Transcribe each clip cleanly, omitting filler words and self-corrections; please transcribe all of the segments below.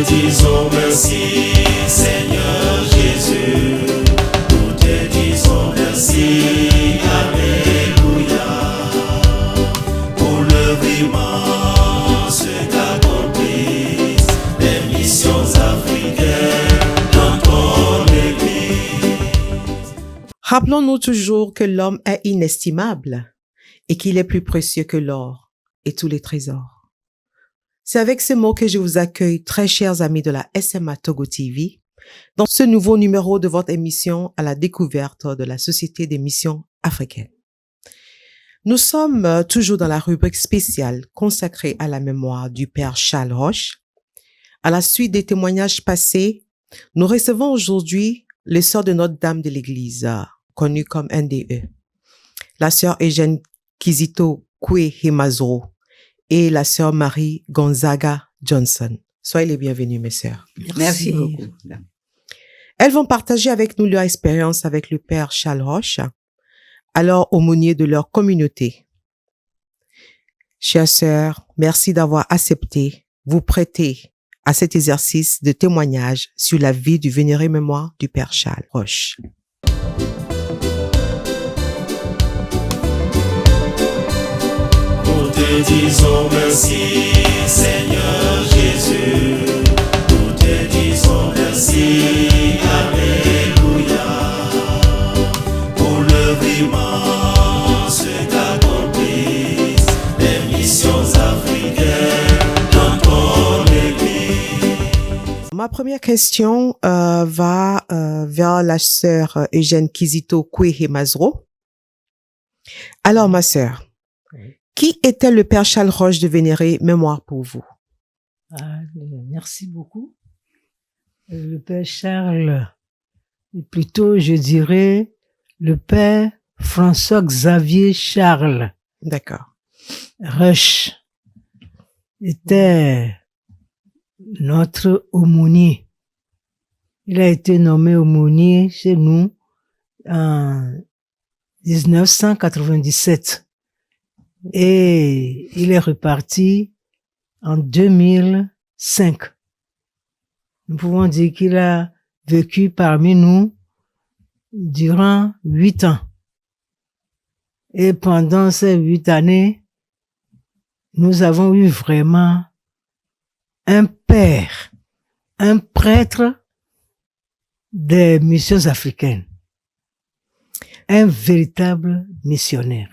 te disons merci, Seigneur Jésus. Nous te disons merci, Alléluia. Pour l'œuvre immense qu'accomplissent les missions africaines dans ton Église. Rappelons-nous toujours que l'homme est inestimable et qu'il est plus précieux que l'or et tous les trésors. C'est avec ces mots que je vous accueille, très chers amis de la SMA Togo TV, dans ce nouveau numéro de votre émission à la découverte de la Société des missions africaines. Nous sommes toujours dans la rubrique spéciale consacrée à la mémoire du Père Charles Roche. À la suite des témoignages passés, nous recevons aujourd'hui les sœurs de Notre-Dame de l'Église, connue comme NDE, la sœur Eugène Kizito Koué-Hemazro et la sœur Marie Gonzaga Johnson. Soyez les bienvenus, mes sœurs. Merci beaucoup. Elles vont partager avec nous leur expérience avec le Père Charles Roche, alors aumônier de leur communauté. Chères sœurs, merci d'avoir accepté, vous prêter à cet exercice de témoignage sur la vie du vénéré mémoire du Père Charles Roche. Nous te disons merci, Seigneur Jésus. Nous te disons merci, Alléluia. Pour l'œuvre immense qu'accomplissent les missions africaines dans ton Église. Ma première question va vers la sœur Eugène Kizito Koué-Hemazro. Alors, ma sœur, qui était le Père Charles Roche de vénéré mémoire pour vous? Merci beaucoup. Le Père Charles, plutôt je dirais le Père François-Xavier Charles D'accord. Roche était notre aumônier. Il a été nommé aumônier chez nous en 1997 et il est reparti en 2005. Nous pouvons dire qu'il a vécu parmi nous durant 8 ans. Et pendant ces 8 années, nous avons eu vraiment un père, un prêtre des missions africaines, un véritable missionnaire.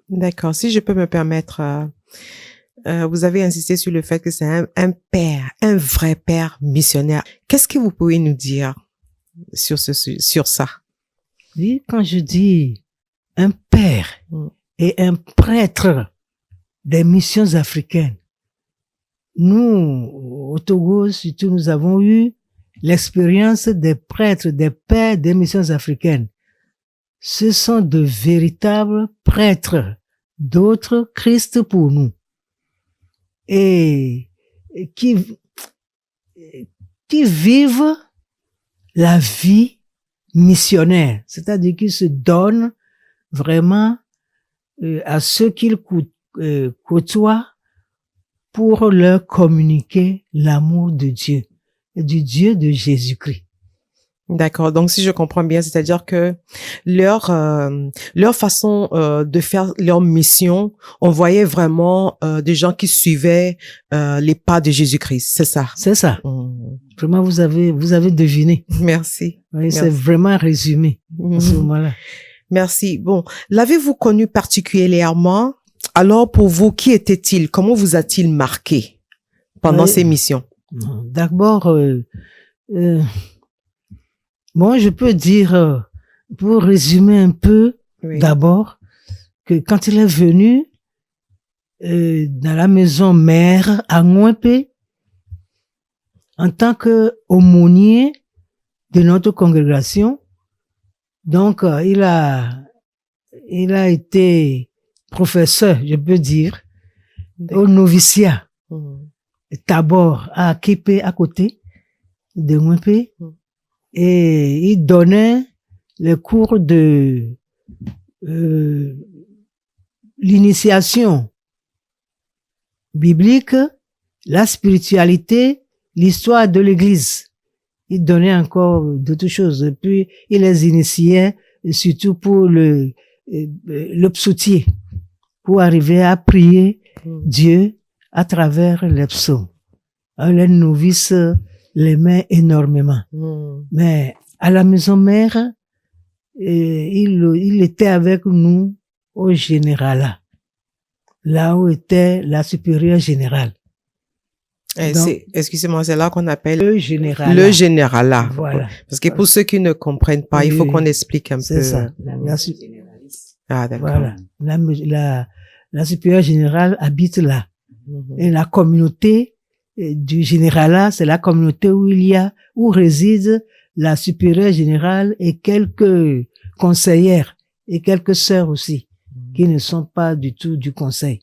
D'accord. Si je peux me permettre, vous avez insisté sur le fait que c'est un père, un vrai père missionnaire. Qu'est-ce que vous pouvez nous dire sur ça? Oui, quand je dis un père et un prêtre des missions africaines, nous, au Togo, surtout, nous avons eu l'expérience des prêtres, des pères des missions africaines. Ce sont de véritables prêtres, d'autres Christ pour nous. Et qui vivent la vie missionnaire, c'est-à-dire qu'ils se donnent vraiment à ceux qu'ils côtoient pour leur communiquer l'amour de Dieu, du Dieu de Jésus-Christ. D'accord. Donc, si je comprends bien, c'est-à-dire que leur façon de faire leur mission, on voyait vraiment des gens qui suivaient les pas de Jésus-Christ. C'est ça. C'est ça. Vraiment, vous avez deviné. Merci. Oui, Merci. c'est vraiment résumé à ce moment-là. Merci. Bon, l'avez-vous connu particulièrement? Alors, pour vous, qui était-il? Comment vous a-t-il marqué pendant ces missions? D'abord, bon, je peux dire, pour résumer un peu, d'abord, que quand il est venu dans la maison mère à Ngouempé, en tant qu'aumônier de notre congrégation, donc il a été professeur, je peux dire, au noviciat, d'abord à Képé, à côté de Ngouempé, et il donnait les cours de l'initiation biblique, la spiritualité, l'histoire de l'Église. Il donnait encore d'autres choses. Et puis, il les initiait, surtout pour le psautier, pour arriver à prier Dieu à travers les psaumes. Alors, les novices l'aimaient énormément. Mais à la maison mère, il était avec nous au généralat, là où était la supérieure générale. Excusez-moi, c'est là qu'on appelle le généralat. Le généralat. Voilà. Parce que pour ceux qui ne comprennent pas, il faut qu'on explique un peu. C'est ça. Ah, d'accord. Voilà. La supérieure générale habite là. Et la communauté du généralat, c'est la communauté où réside la supérieure générale et quelques conseillères et quelques sœurs aussi, qui ne sont pas du tout du conseil.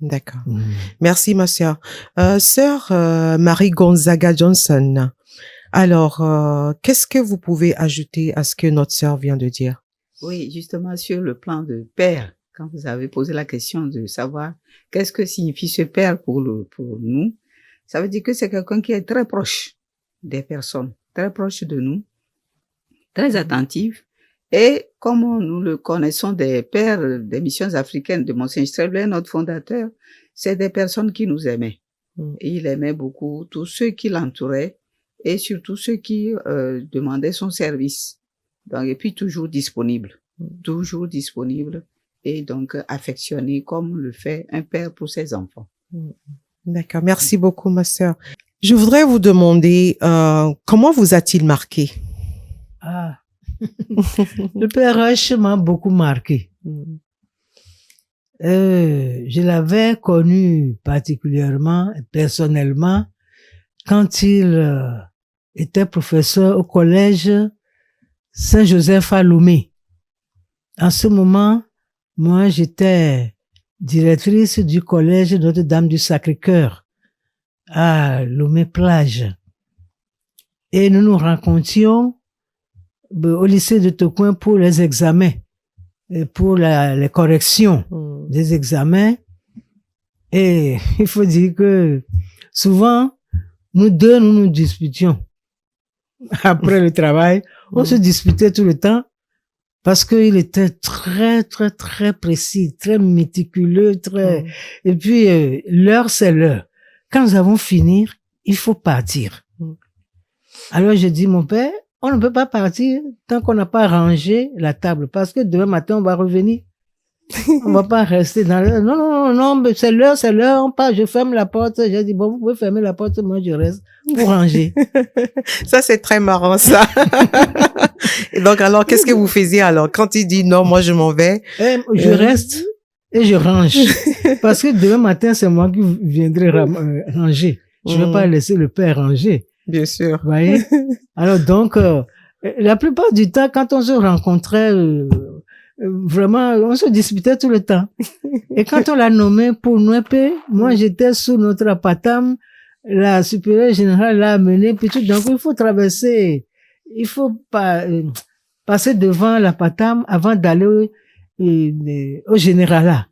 D'accord. Merci, ma sœur. Sœur Marie Gonzaga Johnson, alors, qu'est-ce que vous pouvez ajouter à ce que notre sœur vient de dire? Oui, justement, sur le plan de père, quand vous avez posé la question de savoir qu'est-ce que signifie ce père pour nous, ça veut dire que c'est quelqu'un qui est très proche des personnes, très proche de nous, très attentif. Et comme nous le connaissons des pères des missions africaines de Monseigneur Strebler, notre fondateur, c'est des personnes qui nous aimaient. Et il aimait beaucoup tous ceux qui l'entouraient et surtout ceux qui demandaient son service. Donc, et puis toujours disponible et donc affectionné comme le fait un père pour ses enfants. D'accord, merci beaucoup ma sœur. Je voudrais vous demander comment vous a-t-il marqué? Le père Roche m'a beaucoup marqué. Je l'avais connu particulièrement, personnellement, quand il était professeur au collège Saint-Joseph à Lomé. En ce moment, moi, j'étais directrice du collège Notre-Dame du Sacré-Cœur à Lomé-Plage. Et nous nous rencontrions au lycée de Tocoin pour les examens, pour les corrections des examens. Et il faut dire que souvent, nous deux, nous disputions. Après le travail, on se disputait tout le temps parce qu'il était très, très, très précis, très méticuleux, très... Et puis, l'heure, c'est l'heure. Quand nous avons fini, il faut partir. Alors, je dis, mon père, on ne peut pas partir tant qu'on n'a pas rangé la table parce que demain matin, on va revenir. On va pas rester dans le... Non, mais c'est l'heure, on part, je ferme la porte. J'ai dit, bon, vous pouvez fermer la porte, moi je reste pour ranger. Ça, c'est très marrant, ça. Et donc, alors, qu'est-ce que vous faisiez alors? Quand il dit non, moi je m'en vais. Je reste et je range. Parce que demain matin, c'est moi qui viendrai ranger. Je ne vais pas laisser le père ranger. Bien sûr. Vous voyez? Alors donc, la plupart du temps, quand on se rencontrait, vraiment, on se disputait tout le temps. Et quand on l'a nommé pour Nouépé, moi j'étais sous notre apatam, la supérieure générale l'a amené, puis tout d'un coup, il faut traverser, il faut passer devant l'apatam avant d'aller au généralat.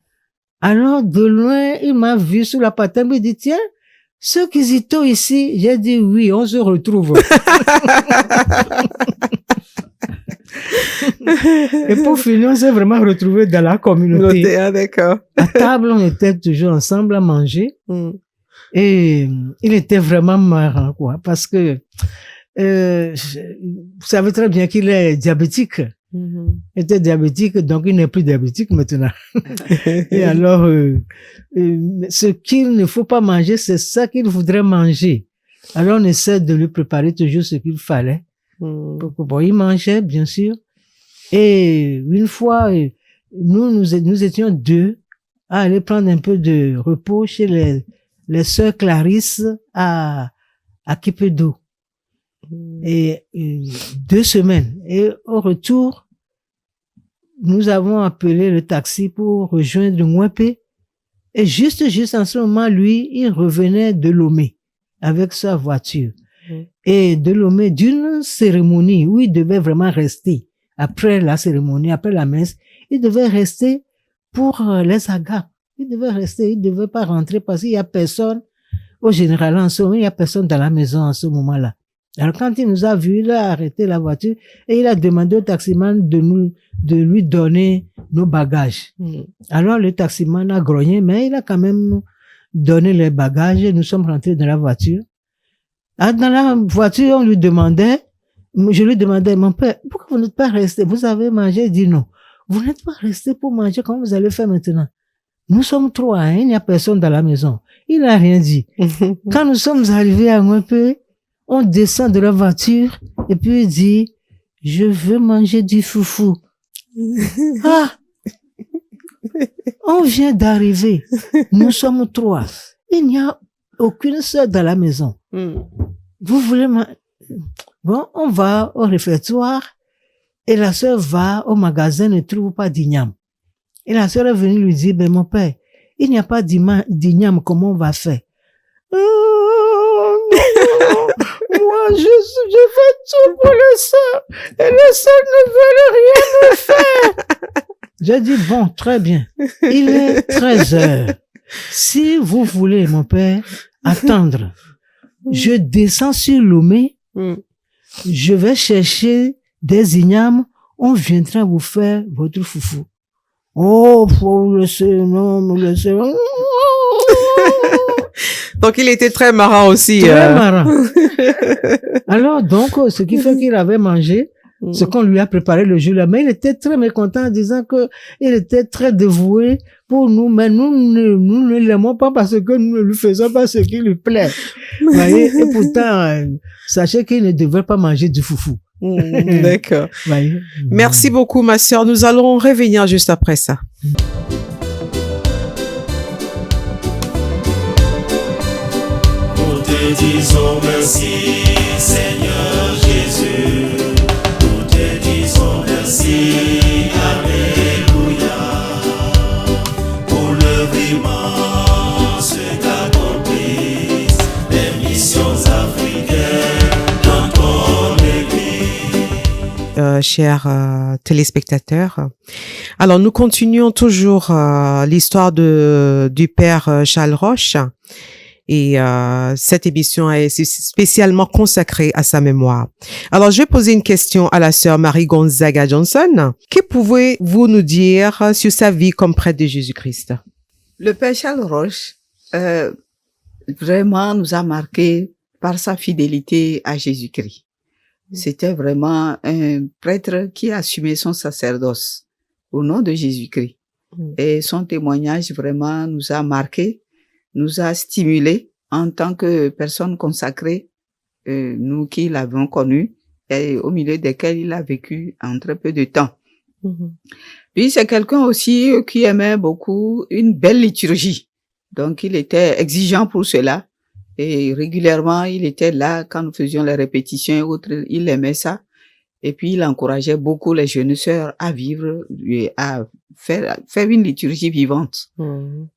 Alors, de loin, il m'a vu sous l'apatam, il dit, tiens, ceux qui zito ici, j'ai dit oui, on se retrouve. Et pour finir, on s'est vraiment retrouvés dans la communauté. Ah, d'accord. À table, on était toujours ensemble à manger. Et il était vraiment marrant, quoi, parce que vous savez très bien qu'il est diabétique. Il était diabétique, donc il n'est plus diabétique maintenant. Et alors, ce qu'il ne faut pas manger, c'est ça qu'il voudrait manger. Alors, on essaie de lui préparer toujours ce qu'il fallait. Bon, il mangeait, bien sûr. Et une fois, nous étions deux à aller prendre un peu de repos chez les sœurs Clarisse à Kipedo. Et 2 semaines. Et au retour, nous avons appelé le taxi pour rejoindre Nouépé. Et juste en ce moment, lui, il revenait de Lomé avec sa voiture. Et de Lomé, d'une cérémonie où il devait vraiment rester. Après la cérémonie, après la messe, il devait rester pour les agapes. Il devait rester, il devait pas rentrer parce qu'il y a personne au général, en ce moment, il n'y a personne dans la maison en ce moment-là. Alors, quand il nous a vus, il a arrêté la voiture et il a demandé au taximan de lui donner nos bagages. Alors, le taximan a grogné, mais il a quand même donné les bagages et nous sommes rentrés dans la voiture. Dans la voiture, je lui demandais, mon père, pourquoi vous n'êtes pas resté? Vous avez mangé? Il dit non. Vous n'êtes pas resté pour manger, comment vous allez faire maintenant? Nous sommes 3, hein, il n'y a personne dans la maison. Il n'a rien dit. Quand nous sommes arrivés à un peu, on descend de la voiture et puis il dit, je veux manger du foufou. Ah! On vient d'arriver. Nous sommes 3. Il n'y a aucune sœur dans la maison. Vous voulez Bon, on va au réfectoire et la sœur va au magasin, ne trouve pas d'igname. Et la sœur est venue lui dire, ben mon père, il n'y a pas d'igname, comment on va faire? Moi, je fais tout pour les sœurs et les sœurs ne veulent rien me faire. J'ai dit, bon, très bien. Il est 13 heures. Si vous voulez, mon père, attendre, je descends sur Lomé, je vais chercher des ignames, on viendra vous faire votre foufou. Oh, faut le laisser, non, me laisser. Donc, il était très marrant aussi. Très marrant. Alors, donc, ce qui fait qu'il avait mangé ce qu'on lui a préparé le jour-là. Mais il était très mécontent en disant que il était très dévoué pour nous, mais nous ne l'aimons pas parce que nous ne lui faisons pas ce qui lui plaît. Voyez, et pourtant, sachez qu'il ne devrait pas manger du foufou. D'accord. Voyez. Merci beaucoup, ma sœur. Nous allons revenir juste après ça. Nous te disons merci, Seigneur Jésus. Nous te disons merci, Alléluia. Pour l'œuvre immense qu'accomplissent les missions africaines dans ton Église. Chers téléspectateurs. Alors, nous continuons toujours l'histoire du père Charles Roche. Et cette émission est spécialement consacrée à sa mémoire. Alors, je vais poser une question à la sœur Marie Gonzaga Johnson. Que pouvez-vous nous dire sur sa vie comme prêtre de Jésus-Christ? Le père Charles Roche, vraiment nous a marqué par sa fidélité à Jésus-Christ. C'était vraiment un prêtre qui assumait son sacerdoce au nom de Jésus-Christ. Et son témoignage vraiment nous a marqué, nous a stimulé en tant que personne consacrée, nous qui l'avons connu et au milieu desquels il a vécu en très peu de temps. Puis c'est quelqu'un aussi qui aimait beaucoup une belle liturgie. Donc il était exigeant pour cela. Et régulièrement, il était là quand nous faisions les répétitions et autres, il aimait ça. Et puis, il encourageait beaucoup les jeunes sœurs à vivre, et à faire une liturgie vivante.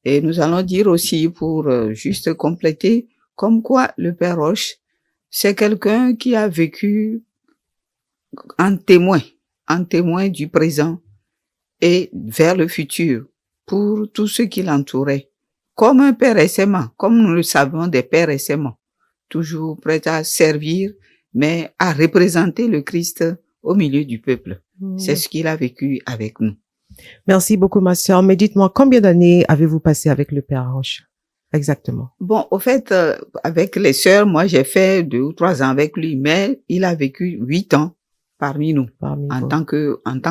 Et nous allons dire aussi, pour juste compléter, comme quoi le Père Roche, c'est quelqu'un qui a vécu en témoin du présent et vers le futur, pour tous ceux qui l'entouraient. Comme un père aimant, comme nous le savons des pères aimants, toujours prêts à servir, mais à représenter le Christ au milieu du peuple. C'est ce qu'il a vécu avec nous. Merci beaucoup, ma sœur. Mais dites-moi, combien d'années avez-vous passé avec le père Roche? Exactement. Bon, au fait, avec les sœurs, moi, j'ai fait 2 ou 3 ans avec lui, mais il a vécu 8 ans parmi nous, en tant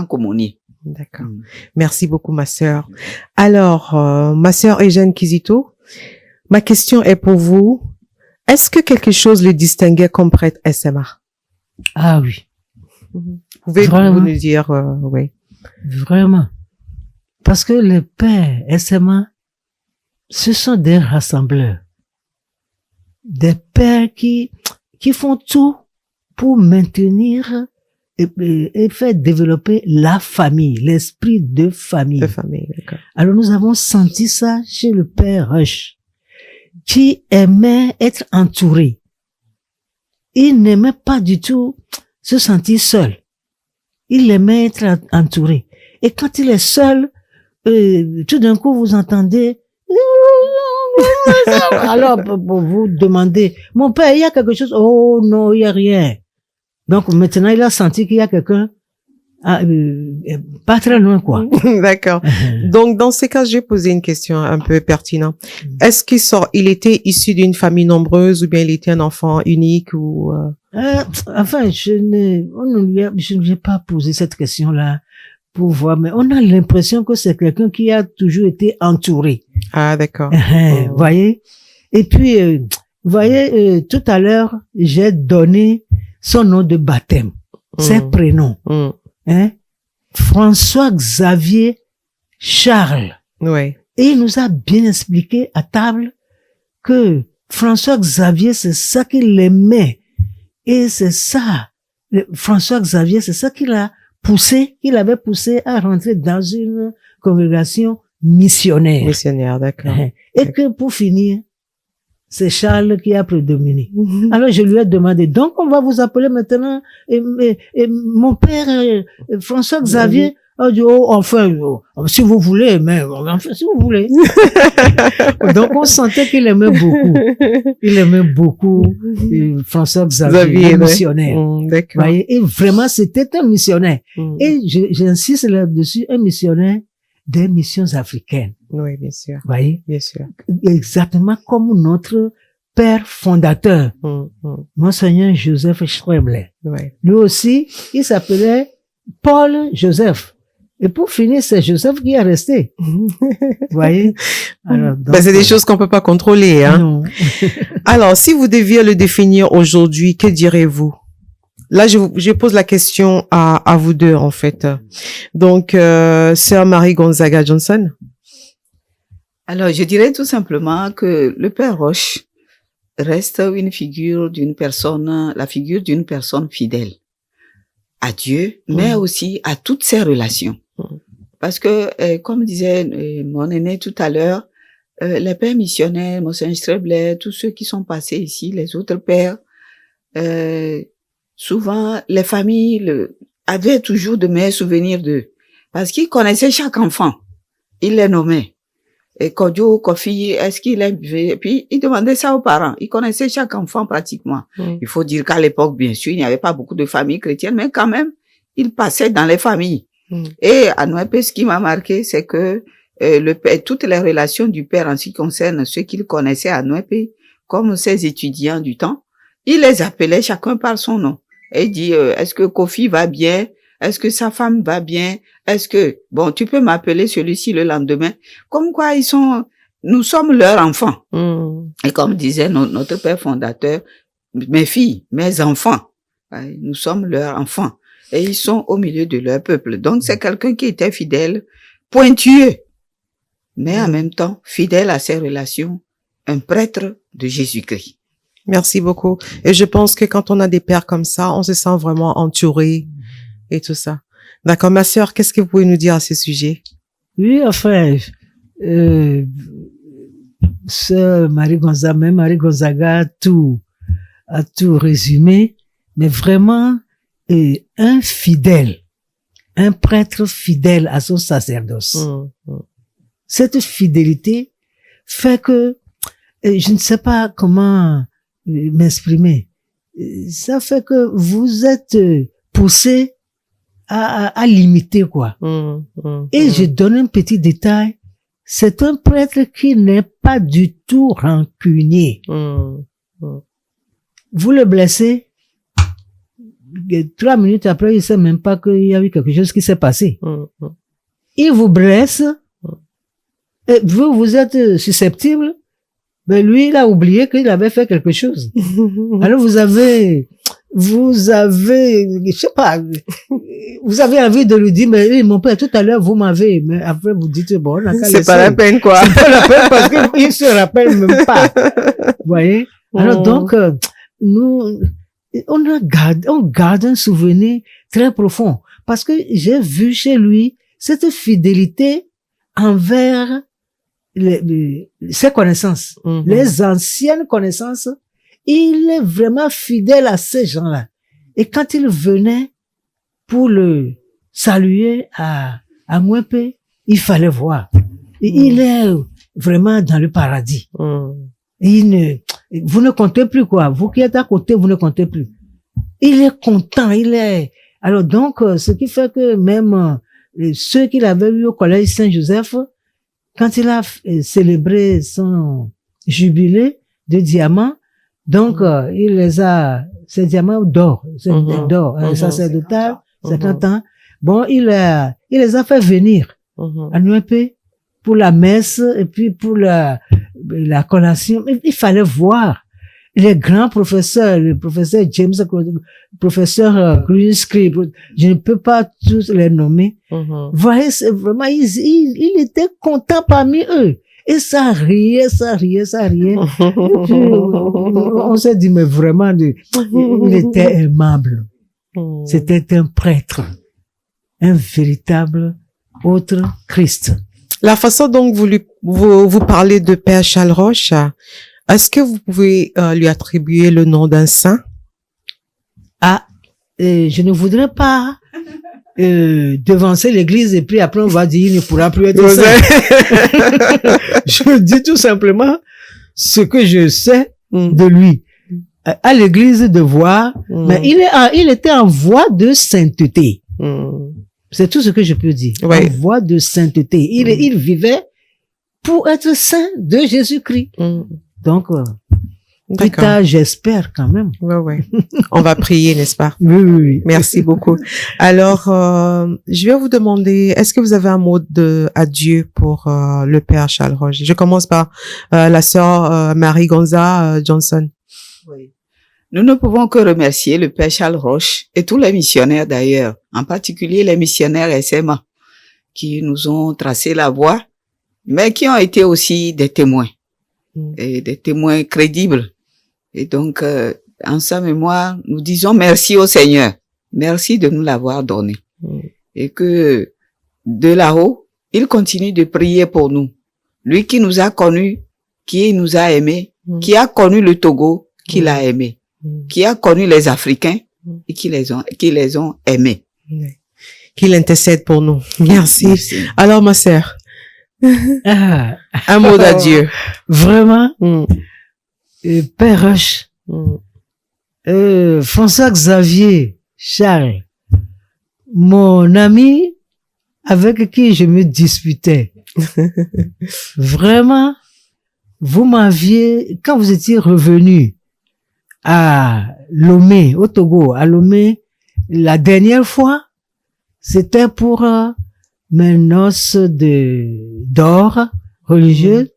qu'aumônier. D'accord. Merci beaucoup, ma sœur. Alors, ma sœur Eugène Kizito, ma question est pour vous. Est-ce que quelque chose le distinguait comme prêtre SMA? Ah oui. Pouvez-vous nous dire, oui. Vraiment. Parce que les pères SMA, ce sont des rassembleurs. Des pères qui font tout pour maintenir et faire développer la famille, l'esprit de famille. De famille, d'accord. Alors nous avons senti ça chez le père Roche, qui aimait être entouré. Il n'aimait pas du tout se sentir seul. Il aimait être entouré. Et quand il est seul, tout d'un coup vous entendez Alors, pour vous demander, mon père, il y a quelque chose? Oh non, il y a rien. Donc, maintenant, il a senti qu'il y a quelqu'un pas très loin, quoi. D'accord. Donc, dans ces cas, j'ai posé une question un peu pertinente. Est-ce il était issu d'une famille nombreuse ou bien il était un enfant unique ou Enfin, je ne lui ai pas posé cette question-là pour voir, mais on a l'impression que c'est quelqu'un qui a toujours été entouré. Ah, d'accord. Voyez? Et puis, voyez, tout à l'heure, j'ai donné son nom de baptême, ses prénoms. Hein? François Xavier Charles. Oui. Et il nous a bien expliqué à table que François Xavier, c'est ça qu'il aimait. Et c'est ça, François Xavier, c'est ça qu'il avait poussé à rentrer dans une congrégation missionnaire. Missionnaire, d'accord. Et que pour finir, c'est Charles qui a prédominé. Alors je lui ai demandé, donc on va vous appeler maintenant mon père François Xavier. Enfin, si vous voulez, mais enfin, si vous voulez. Donc on sentait qu'il aimait beaucoup. Il aimait beaucoup François Xavier, le missionnaire. D'accord. Voyez, et vraiment, c'était un missionnaire. Et j'insiste là-dessus, un missionnaire des missions africaines. Oui, bien sûr. Voyez? Bien sûr. Exactement comme notre père fondateur, Monseigneur Joseph Schreble. Ouais. Lui aussi, il s'appelait Paul Joseph. Et pour finir, c'est Joseph qui est resté. Voyez? Alors, donc, c'est des choses qu'on peut pas contrôler, hein. Non. Alors, si vous deviez le définir aujourd'hui, que direz-vous? Là, je pose la question à vous deux, en fait. Donc, Sœur Marie Gonzaga Johnson. Alors, je dirais tout simplement que le Père Roche reste une figure d'une personne, la figure d'une personne fidèle à Dieu, mais aussi à toutes ses relations. Parce que, comme disait mon aîné tout à l'heure, les pères missionnaires, Monseigneur Strebler, tous ceux qui sont passés ici, les autres pères, souvent, les familles avaient toujours de meilleurs souvenirs d'eux. Parce qu'ils connaissaient chaque enfant. Ils les nommaient. Et Kodjo, Kofi, est-ce qu'il aime? Et puis, ils demandaient ça aux parents. Ils connaissaient chaque enfant pratiquement. Il faut dire qu'à l'époque, bien sûr, il n'y avait pas beaucoup de familles chrétiennes, mais quand même, ils passaient dans les familles. Et à Nouépé, ce qui m'a marqué, c'est que toutes les relations du père en ce qui concerne ceux qu'il connaissait à Nouépé, comme ses étudiants du temps, il les appelait chacun par son nom. Et il dit, est-ce que Kofi va bien? Est-ce que sa femme va bien? Est-ce que, bon, tu peux m'appeler celui-ci le lendemain? Comme quoi nous sommes leurs enfants. Et comme disait notre père fondateur, mes filles, mes enfants, nous sommes leurs enfants. Et ils sont au milieu de leur peuple. Donc c'est quelqu'un qui était fidèle, pointueux, mais en même temps fidèle à ses relations, un prêtre de Jésus-Christ. Merci beaucoup. Et je pense que quand on a des pères comme ça, on se sent vraiment entouré et tout ça. D'accord, ma sœur, qu'est-ce que vous pouvez nous dire à ce sujet? Oui, enfin, sœur Marie Gonzaga a tout résumé, mais vraiment, un fidèle, un prêtre fidèle à son sacerdoce. Cette fidélité fait que, je ne sais pas comment m'exprimer, ça fait que vous êtes poussé à limiter, quoi. Et je donne un petit détail. C'est un prêtre qui n'est pas du tout rancunier. Vous le blessez, 3 minutes après, il sait même pas qu'il y a eu quelque chose qui s'est passé. Il vous blesse, et vous êtes susceptible, mais lui, il a oublié qu'il avait fait quelque chose. Alors vous avez, je sais pas, vous avez envie de lui dire, mais mon père, tout à l'heure, vous m'avez, mais après vous dites, bon, on a qu'à c'est pas la peine, quoi. C'est pas la peine parce qu'il se rappelle même pas. Vous voyez? Alors donc, on garde un souvenir très profond parce que j'ai vu chez lui cette fidélité envers ses connaissances, les anciennes connaissances. Il est vraiment fidèle à ces gens-là. Et quand il venait pour le saluer à Mouépé, il fallait voir. Et il est vraiment dans le paradis. Mm. Vous ne comptez plus quoi. Vous qui êtes à côté, vous ne comptez plus. Il est content, alors donc, ce qui fait que même ceux qu'il avait eu au collège Saint-Joseph, quand il a célébré son jubilé de diamant, donc il les a, ces diamants d'or, sacerdotal, 50 ans. Bon, il les a fait venir à Nouépé pour la messe et puis pour la collation. Il fallait voir les grands professeurs, le professeur James, le professeur Greenskry, je ne peux pas tous les nommer. Vous voyez, c'est vraiment, il était content parmi eux. Et ça riait. Et puis, on s'est dit, mais vraiment, il était aimable. C'était un prêtre, un véritable autre Christ. La façon dont vous parlez de Père Charles Roche, est-ce que vous pouvez lui attribuer le nom d'un saint? Je ne voudrais pas devancer l'église et puis après on va dire il ne pourra plus être saint. Je dis tout simplement ce que je sais de lui. À l'église de voir, mais il était en voie de sainteté. C'est tout ce que je peux dire. Ouais. En voie de sainteté. Il vivait pour être saint de Jésus-Christ. Donc, plus tard, j'espère quand même. Ouais. On va prier, n'est-ce pas? Oui. Merci beaucoup. Alors, je vais vous demander, est-ce que vous avez un mot d'adieu pour le Père Charles Roche? Je commence par la sœur Marie Gonza Johnson. Oui. Nous ne pouvons que remercier le Père Charles Roche et tous les missionnaires d'ailleurs, en particulier les missionnaires SMA, qui nous ont tracé la voie, mais qui ont été aussi des témoins, et des témoins crédibles. Et donc, en sa mémoire, nous disons merci au Seigneur. Merci de nous l'avoir donné. Et que de là-haut, il continue de prier pour nous. Lui qui nous a connus, qui nous a aimés, qui a connu le Togo, qui l'a aimé, qui a connu les Africains et qui les ont aimés. Qu'il intercède pour nous. Merci. Alors, ma sœur, un mot d'adieu. Vraiment, Père Roche, François-Xavier Charles, mon ami avec qui je me disputais. Vraiment, vous m'aviez, quand vous étiez revenu à Lomé, au Togo, à Lomé, la dernière fois, c'était pour mes noces d'or religieuses.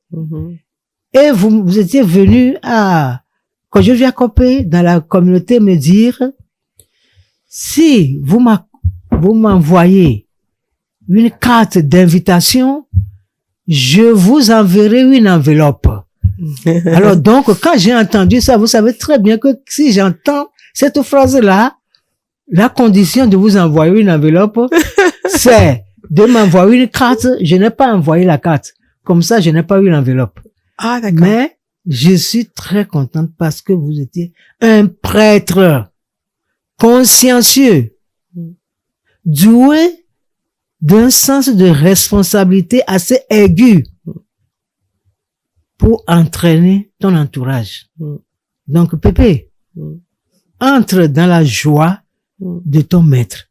Et vous étiez venu quand je viens Kopé, dans la communauté, me dire, si vous m'envoyez une carte d'invitation, je vous enverrai une enveloppe. Alors donc, quand j'ai entendu ça, vous savez très bien que si j'entends cette phrase-là, la condition de vous envoyer une enveloppe, c'est de m'envoyer une carte. Je n'ai pas envoyé la carte. Comme ça, je n'ai pas eu l'enveloppe. Ah, d'accord. Mais je suis très contente parce que vous étiez un prêtre consciencieux, doué d'un sens de responsabilité assez aigu pour entraîner ton entourage. Donc, Pépé, entre dans la joie de ton maître,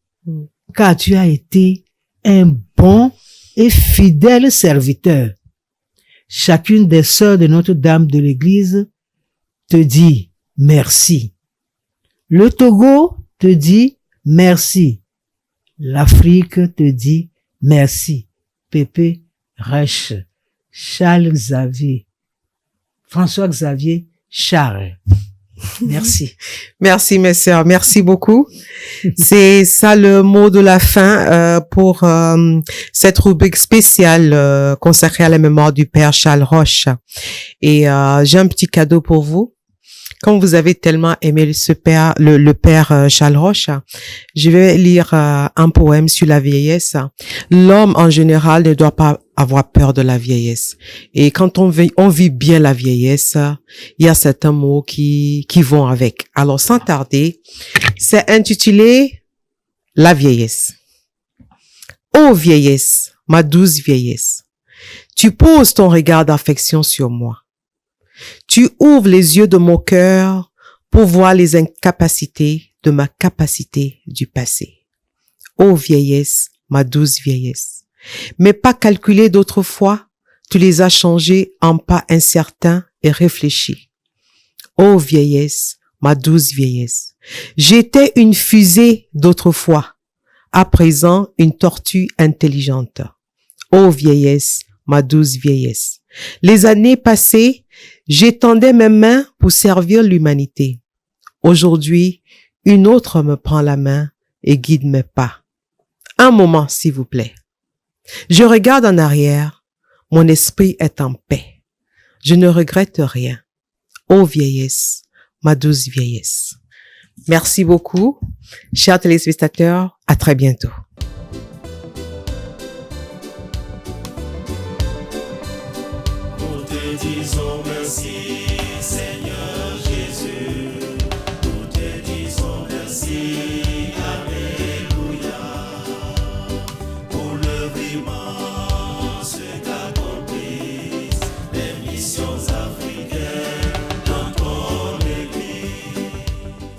car tu as été un bon et fidèle serviteur. Chacune des sœurs de Notre-Dame de l'Église te dit merci. Le Togo te dit merci. L'Afrique te dit merci. Pépé Roche, Charles Xavier, François Xavier Charles. Merci. Merci, mes sœurs. Merci beaucoup. C'est ça le mot de la fin pour cette rubrique spéciale consacrée à la mémoire du Père Charles Roche. Et j'ai un petit cadeau pour vous. Comme vous avez tellement aimé le Père Charles Roche, je vais lire un poème sur la vieillesse. L'homme en général ne doit pas avoir peur de la vieillesse. Et quand on vit bien la vieillesse, il y a certains mots qui vont avec. Alors, sans tarder, c'est intitulé La vieillesse. Ô vieillesse, ma douce vieillesse, Tu poses ton regard d'affection sur moi. Tu ouvres les yeux de mon cœur pour voir les incapacités de ma capacité du passé. Ô vieillesse, ma douce vieillesse, mes pas calculés d'autrefois, tu les as changés en pas incertains et réfléchis. Ô vieillesse, ma douce vieillesse, j'étais une fusée d'autrefois, à présent une tortue intelligente. Ô vieillesse, ma douce vieillesse, les années passées, j'étendais mes mains pour servir l'humanité. Aujourd'hui, une autre me prend la main et guide mes pas. Un moment, s'il vous plaît. Je regarde en arrière, mon esprit est en paix. Je ne regrette rien. Ô vieillesse, ma douce vieillesse. Merci beaucoup, chers téléspectateurs. À très bientôt. Nous te disons merci, Seigneur Jésus. Nous te disons merci, Alléluia. Pour l'œuvre immense qu'accomplissent les missions